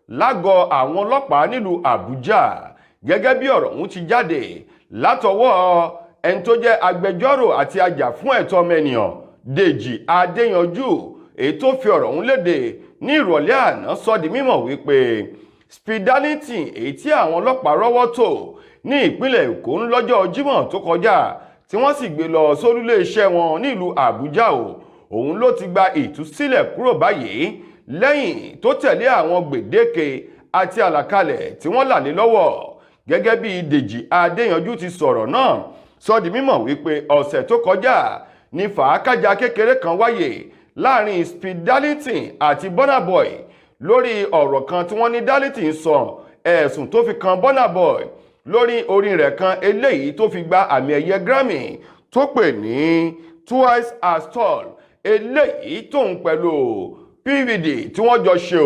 lágọ̀ọ́ àwọn ọlọ́pàá nílùú Àbújá gẹ́gẹ́ bí ọ̀rọ̀ ọ̀hún ti jáde látọwọ́ ẹni tó jẹ́ agbẹjọ́rò àti ajàfún ẹ̀tọ́ ọmọnìyàn Dèjì Adéyanjú èyí tó fi ọ̀rọ̀ ọ̀hún léde ní ìrọ̀lẹ́ àná sọ di mímọ̀ wípé spidality èyí tí àwọn ọlọ́pàá rọ́wọ́ tó ní ìpínlẹ̀ Èkó lọ́jọ́ Jímọ̀ tó kọjá tí wọ́n sì gbé lọ sólúlé iṣẹ́ wọn nílùú Àbújá òun ló ti gba ìtúsílẹ̀ kúrò báyìí lẹ́yìn tó tẹ̀lé àwọn gbèdéke àti àlàkalẹ̀ tí wọ́n là lé lọ́wọ́ gẹ́gẹ́ bí Dèjì Adéyanjú ti sọ̀rọ̀ náà sọ di mímọ̀ wípé ọ̀sẹ̀ tó kọjá ní fàákájà kékeré kan wáyé láàrin spidality àti Burna Boy lórí ọ̀rọ̀ kan tí wọ́n ní Dality ń sọ ẹ̀sùn tó fi kan Burna Boy lórí orin rẹ̀ kan eléyìí tó fi gba àmì ẹ̀yẹ Grammy tó pè ní Twice as Tall eléyìí tóun pẹ̀lú PVD tí wọ́n jọ ṣe